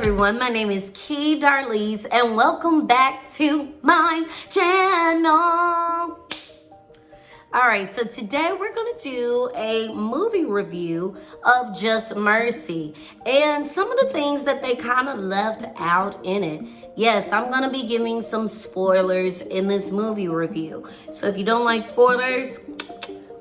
everyone, my name is Key Darlise and welcome back to my channel. Alright, so today we're going to do a movie review of Just Mercy and some of the things that they kind of left out in it. Yes, I'm going to be giving some spoilers in this movie review. So if you don't like spoilers,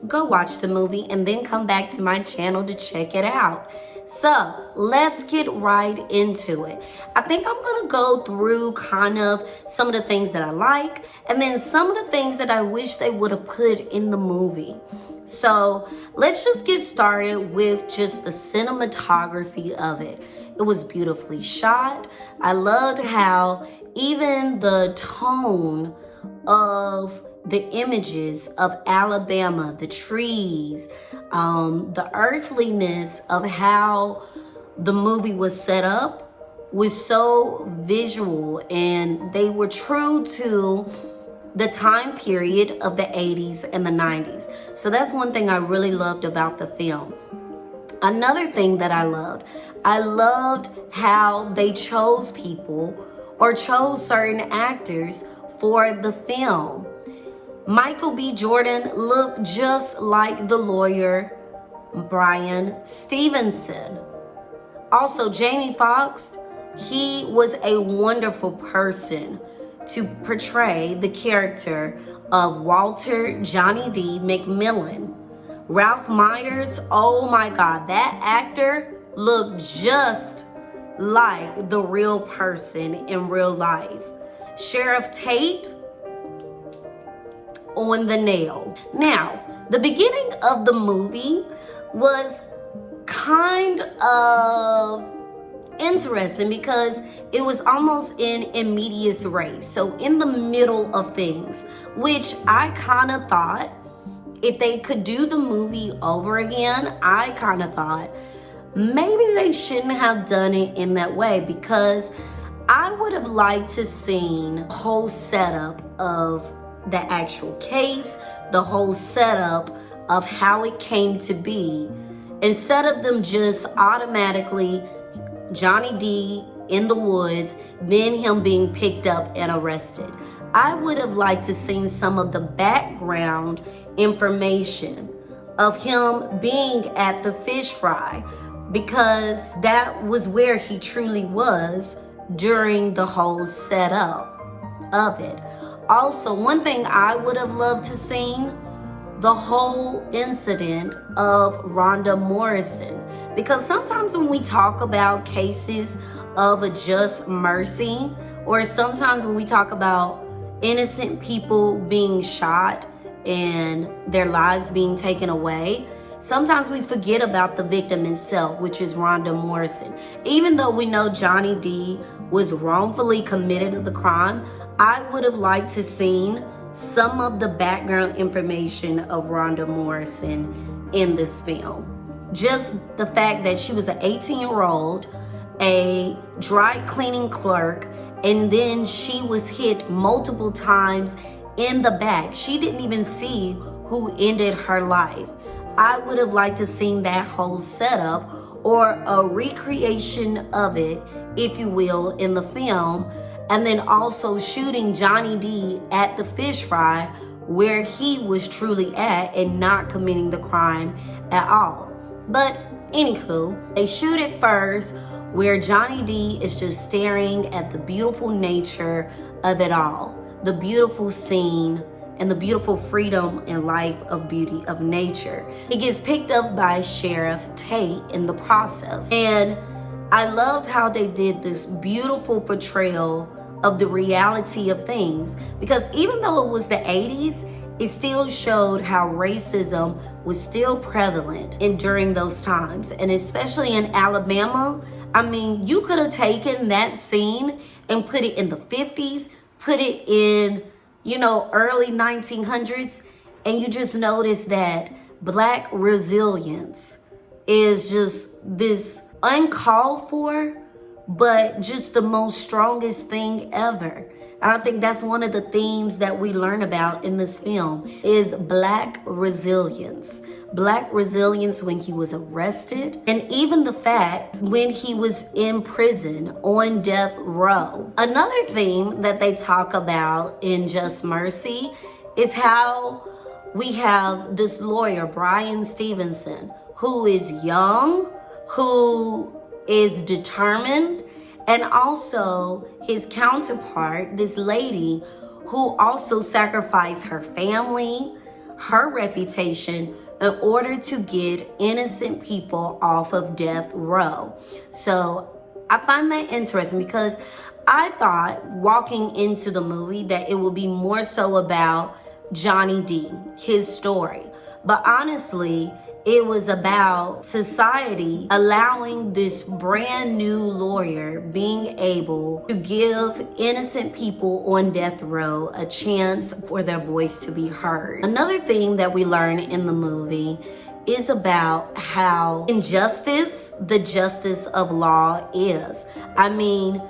go watch the movie and then come back to my channel to check it out. So let's get right into it. I think I'm gonna go through kind of some of the things that I like and then some of the things that I wish they would have put in the movie. So let's just get started with just the cinematography of it. It was beautifully shot. I loved how even the tone of the images of Alabama, the trees, the earthliness of how the movie was set up was so visual, and they were true to the time period of the 80s and the 90s. So that's one thing I really loved about the film. Another thing that I loved how they chose people or chose certain actors for the film. Michael B. Jordan looked just like the lawyer Bryan Stevenson. Also, Jamie Foxx, he was a wonderful person to portray the character of Walter Johnny D. Mcmillian. Ralph Myers, oh my God, that actor looked just like the real person in real life. Sheriff Tate, on the nail. Now, the beginning of the movie was kind of interesting because it was almost in medias res, so in the middle of things, which I kind of thought if they could do the movie over again, I kind of thought maybe they shouldn't have done it in that way, because I would have liked to seen the whole setup of the actual case, the whole setup of how it came to be, instead of them just automatically Johnny D in the woods, then him being picked up and arrested. I would have liked to seen some of the background information of him being at the fish fry, because that was where he truly was during the whole setup of it. Also, one thing I would have loved to seen, the whole incident of Rhonda Morrison. Because sometimes when we talk about cases of a just mercy, or sometimes when we talk about innocent people being shot and their lives being taken away, sometimes we forget about the victim itself, which is Rhonda Morrison. Even though we know Johnny D was wrongfully committed to the crime, I would have liked to seen some of the background information of Rhonda Morrison in this film. Just the fact that she was an 18-year-old, a dry cleaning clerk, and then she was hit multiple times in the back. She didn't even see who ended her life. I would have liked to seen that whole setup, or a recreation of it, if you will, in the film. And then also shooting Johnny D at the fish fry where he was truly at and not committing the crime at all. But anywho, they shoot it first where Johnny D is just staring at the beautiful nature of it all, the beautiful scene and the beautiful freedom and life of beauty of nature. It gets picked up by Sheriff Tate in the process. And I loved how they did this beautiful portrayal of the reality of things, because even though it was the 80s, it still showed how racism was still prevalent during those times. And especially in Alabama, I mean, you could have taken that scene and put it in the 50s, put it in, early 1900s, and you just notice that Black resilience is just this uncalled for, but just the most strongest thing ever. And I think that's one of the themes that we learn about in this film is Black resilience. Black resilience when he was arrested, and even the fact when he was in prison on death row. Another theme that they talk about in Just Mercy is how we have this lawyer, Bryan Stevenson, who is young, who is determined, and also his counterpart, this lady who also sacrificed her family, her reputation, in order to get innocent people off of death row. So I find that interesting because I thought walking into the movie that it would be more so about Johnny D, his story. But honestly, it was about society allowing this brand new lawyer being able to give innocent people on death row a chance for their voice to be heard. Another thing that we learn in the movie is about how injustice, the justice of law is. I mean,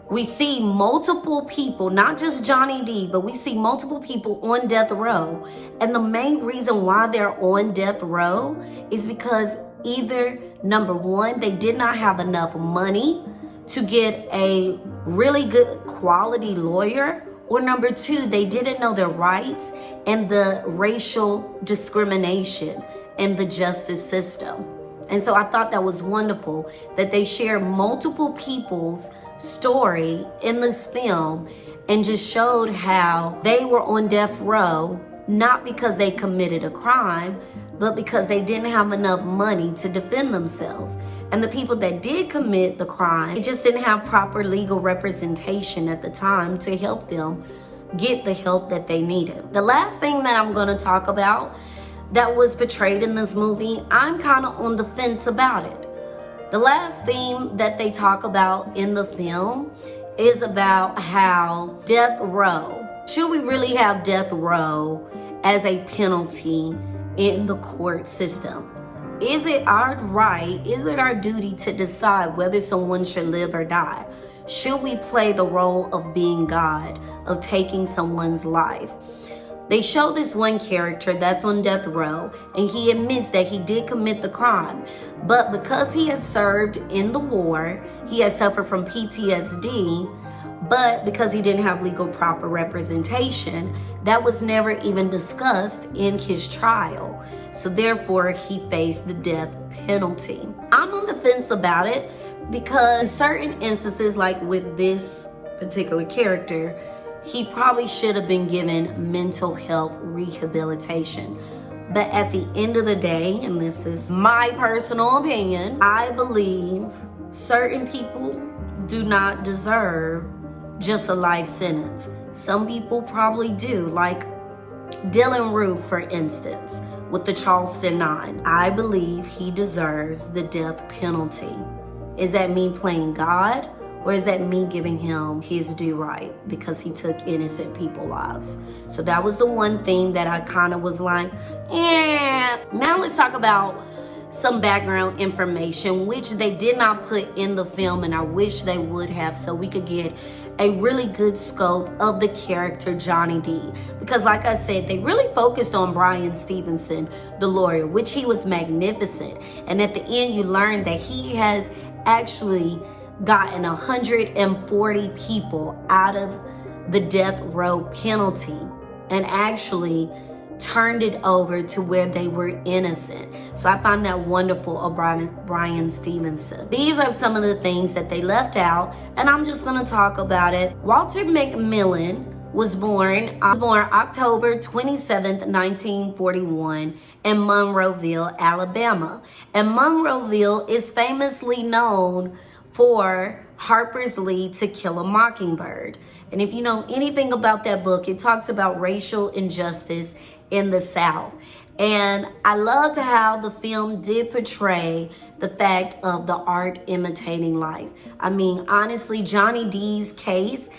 we see multiple people, not just Johnny D, but we see multiple people on death row. And the main reason why they're on death row is because either, number one, they did not have enough money to get a really good quality lawyer, or number two, they didn't know their rights and the racial discrimination in the justice system. And so I thought that was wonderful that they shared multiple people's story in this film and just showed how they were on death row, not because they committed a crime, but because they didn't have enough money to defend themselves. And the people that did commit the crime, they just didn't have proper legal representation at the time to help them get the help that they needed. The last thing that I'm going to talk about that was portrayed in this movie, I'm kind of on the fence about it. The last theme that they talk about in the film is about how death row, should we really have death row as a penalty in the court system? Is it our right, is it our duty to decide whether someone should live or die? Should we play the role of being God, of taking someone's life? They show this one character that's on death row, and he admits that he did commit the crime. But because he has served in the war, he has suffered from PTSD, but because he didn't have legal proper representation, that was never even discussed in his trial. So therefore, he faced the death penalty. I'm on the fence about it because in certain instances, like with this particular character, he probably should have been given mental health rehabilitation. But at the end of the day, and this is my personal opinion, I believe certain people do not deserve just a life sentence. Some people probably do, like Dylan Roof, for instance, with the Charleston 9. I believe he deserves the death penalty. Is that me playing God? Or is that me giving him his due right because he took innocent people's lives? So that was the one thing that I kind of was like, yeah. Now let's talk about some background information, which they did not put in the film, and I wish they would have, so we could get a really good scope of the character Johnny D. Because like I said, they really focused on Bryan Stevenson, the lawyer, which he was magnificent. And at the end, you learn that he has actually gotten 140 people out of the death row penalty and actually turned it over to where they were innocent. So I find that wonderful of Bryan Stevenson. These are some of the things that they left out, and I'm just gonna talk about it. Walter Mcmillian was born October 27th, 1941 in Monroeville, Alabama. And Monroeville is famously known for Harper's Lee To Kill a Mockingbird. And if you know anything about that book, it talks about racial injustice in the South. And I loved how the film did portray the fact of the art imitating life. I mean, honestly, Johnny D's case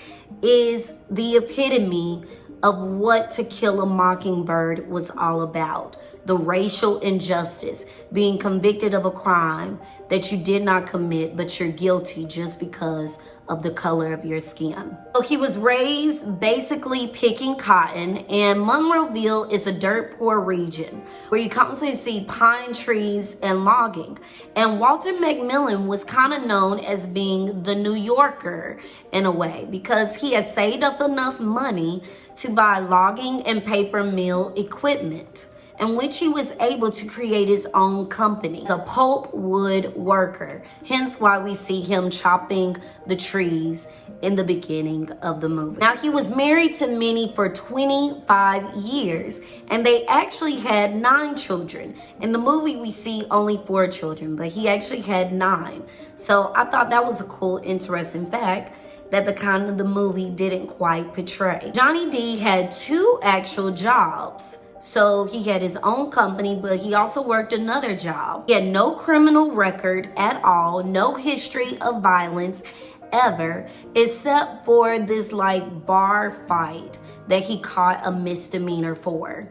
is the epitome of what To Kill a Mockingbird was all about. the racial injustice, being convicted of a crime that you did not commit, but you're guilty just because of the color of your skin. So he was raised basically picking cotton, and Monroeville is a dirt poor region where you constantly see pine trees and logging. And Walter Mcmillian was kind of known as being the New Yorker in a way, because he had saved up enough money to buy logging and paper mill equipment, in which he was able to create his own company. He's a pulp wood worker, hence why we see him chopping the trees in the beginning of the movie. Now, he was married to Minnie for 25 years, and they actually had 9 children. In the movie, we see only 4 children, but he actually had 9. So I thought that was a cool, interesting fact that the kind of the movie didn't quite portray. Johnny D had 2 actual jobs. So he had his own company, but he also worked another job. He had no criminal record at all, no history of violence ever, except for this like bar fight that he caught a misdemeanor for,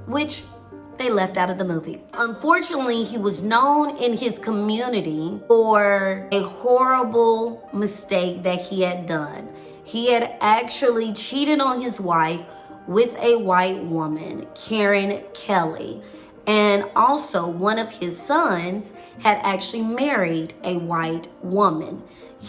which they left out of the movie. Unfortunately, he was known in his community for a horrible mistake that he had done. He had actually cheated on his wife with a white woman, Karen Kelly. And also one of his sons had actually married a white woman.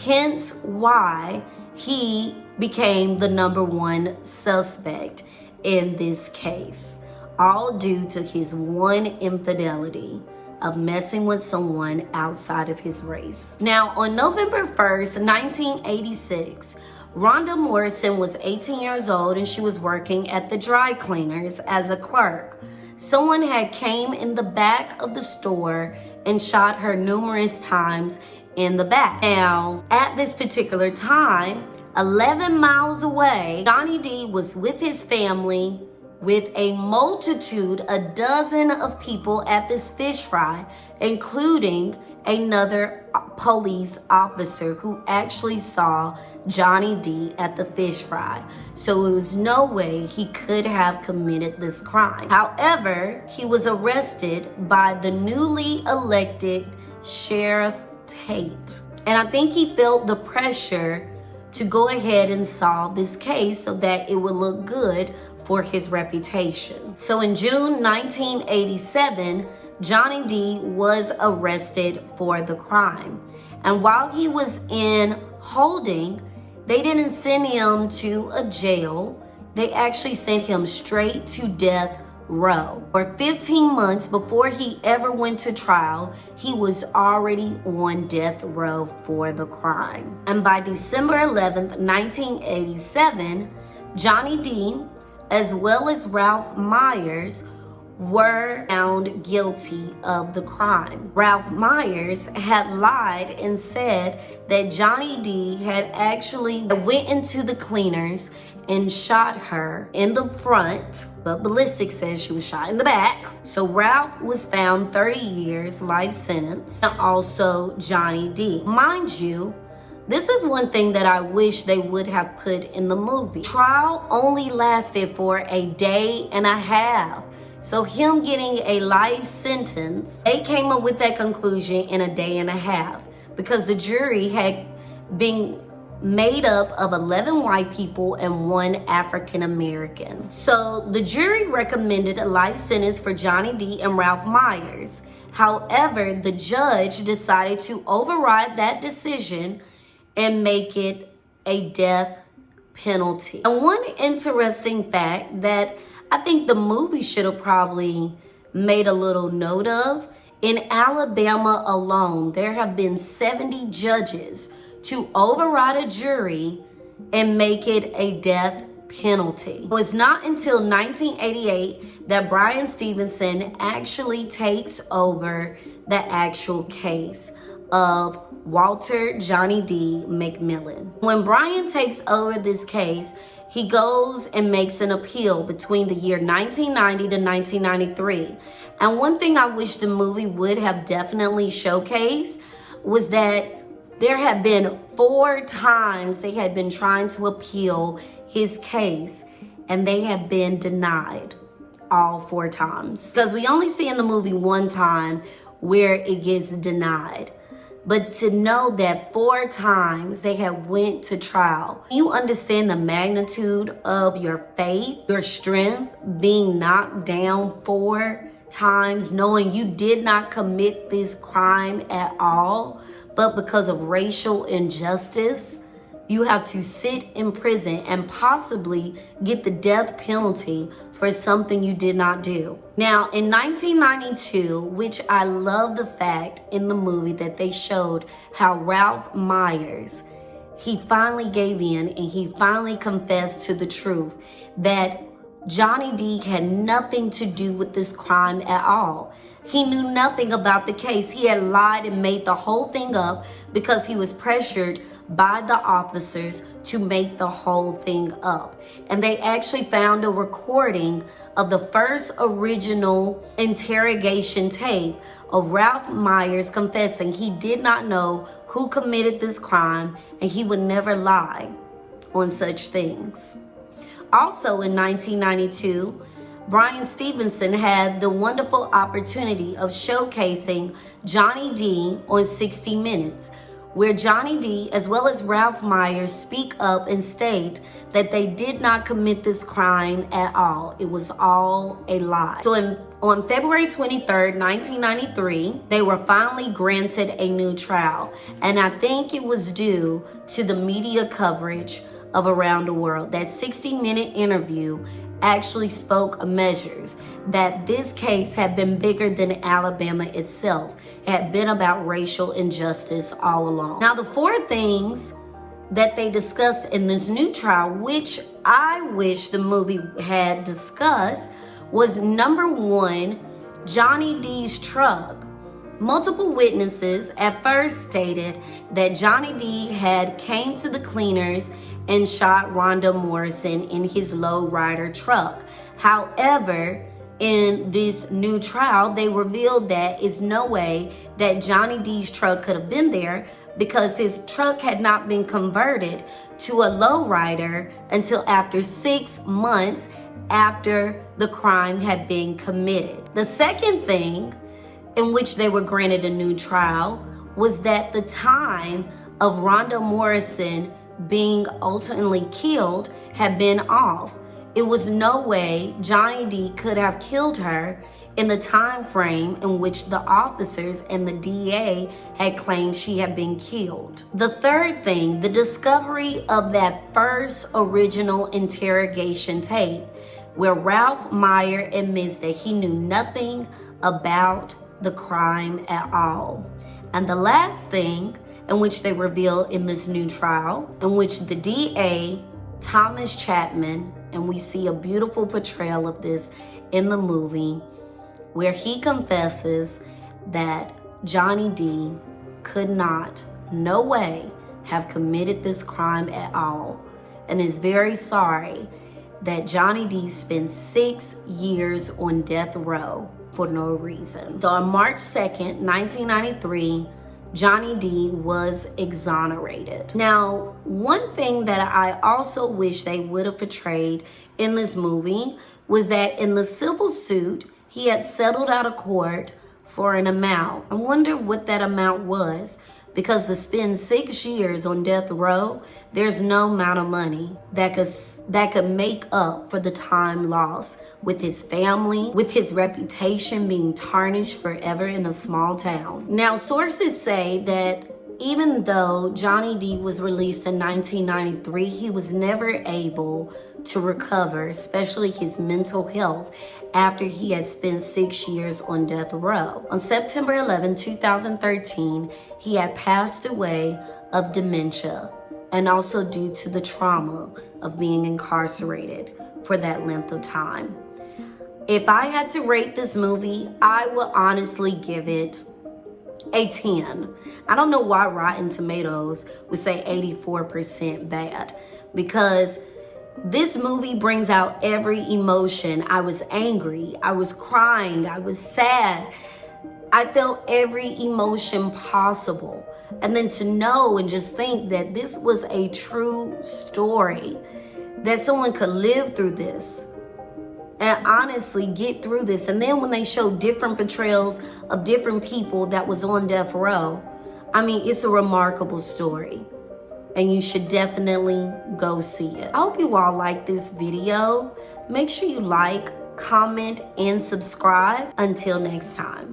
Hence why he became the #1 suspect in this case. All due to his one infidelity of messing with someone outside of his race. Now, on November 1st, 1986, Rhonda Morrison was 18 years old and she was working at the dry cleaners as a clerk. Someone had came in the back of the store and shot her numerous times in the back. Now, at this particular time, 11 miles away, Johnny D was with his family with a multitude, a dozen of people at this fish fry, including another police officer who actually saw Johnny D at the fish fry. So there was no way he could have committed this crime. However, he was arrested by the newly elected Sheriff Tate. And I think he felt the pressure to go ahead and solve this case so that it would look good for his reputation. So in June 1987, Johnny D was arrested for the crime. And while he was in holding, they didn't send him to a jail. They actually sent him straight to death row. For 15 months before he ever went to trial, he was already on death row for the crime. And by December 11th, 1987, Johnny D, as well as Ralph Myers, were found guilty of the crime. Ralph Myers had lied and said that Johnny D had actually went into the cleaners and shot her in the front, but ballistics says she was shot in the back. So Ralph was found 30 years, life sentence, and also Johnny D. Mind you, this is one thing that I wish they would have put in the movie. Trial only lasted for a day and a half. So him getting a life sentence, they came up with that conclusion in a day and a half because the jury had been made up of 11 white people and 1 African American. So the jury recommended a life sentence for Johnny D and Ralph Myers. However, the judge decided to override that decision and make it a death penalty. And one interesting fact that I think the movie should have probably made a little note of, in Alabama alone, there have been 70 judges to override a jury and make it a death penalty. It was not until 1988 that Bryan Stevenson actually takes over the actual case of Walter Johnny D. Mcmillian. When Bryan takes over this case, he goes and makes an appeal between the year 1990 to 1993. And one thing I wish the movie would have definitely showcased was that there had been 4 times they had been trying to appeal his case and they had been denied. all 4 times. Because we only see in the movie one time where it gets denied. But to know that 4 times they have went to trial, you understand the magnitude of your faith, your strength being knocked down 4 times, knowing you did not commit this crime at all, but because of racial injustice, you have to sit in prison and possibly get the death penalty for something you did not do. Now, in 1992, which I love the fact in the movie that they showed how Ralph Myers, he finally gave in and he finally confessed to the truth that Johnny D had nothing to do with this crime at all. He knew nothing about the case. He had lied and made the whole thing up because he was pressured by the officers to make the whole thing up. And they actually found a recording of the first original interrogation tape of Ralph Myers confessing he did not know who committed this crime and he would never lie on such things. Also in 1992, Bryan Stevenson had the wonderful opportunity of showcasing Johnny D on 60 Minutes, where Johnny D as well as Ralph Myers speak up and state that they did not commit this crime at all. It was all a lie. So on February 23rd, 1993, they were finally granted a new trial. And I think it was due to the media coverage of around the world. That 60-minute interview actually spoke measures that this case had been bigger than Alabama itself. It had been about racial injustice all along. Now, the 4 things that they discussed in this new trial, which I wish the movie had discussed, was number 1, Johnny D's truck. Multiple witnesses at first stated that Johnny D had came to the cleaners and shot Rhonda Morrison in his lowrider truck. However, in this new trial, they revealed that it's no way that Johnny D's truck could have been there because his truck had not been converted to a lowrider until after 6 months after the crime had been committed. The second thing in which they were granted a new trial was that the time of Rhonda Morrison being ultimately killed had been off. It was no way Johnny D could have killed her in the time frame in which the officers and the DA had claimed she had been killed. The third thing, the discovery of that first original interrogation tape where Ralph Myers admits that he knew nothing about the crime at all. And the last thing in which they reveal in this new trial, in which the DA, Thomas Chapman, and we see a beautiful portrayal of this in the movie, where he confesses that Johnny D could not, no way, have committed this crime at all, and is very sorry that Johnny D spent 6 years on death row for no reason. So on March 2nd, 1993, Johnny D was exonerated. Now, one thing that I also wish they would have portrayed in this movie was that in the civil suit, he had settled out of court for an amount. I wonder what that amount was, because to spend 6 years on death row, there's no amount of money that could make up for the time lost with his family, with his reputation being tarnished forever in a small town. Now, sources say that even though Johnny D was released in 1993, he was never able to recover, especially his mental health, after he had spent 6 years on death row. On September 11, 2013, he had passed away of dementia, and also due to the trauma of being incarcerated for that length of time. If I had to rate this movie, I would honestly give it a 10. I don't know why Rotten Tomatoes would say 84% bad, because this movie brings out every emotion. I was angry, I was crying, I was sad. I felt every emotion possible. And then to know and just think that this was a true story, that someone could live through this and honestly get through this. And then when they show different portrayals of different people that was on death row, I mean, it's a remarkable story. And you should definitely go see it. I hope you all like this video. Make sure you like, comment, and subscribe. Until next time.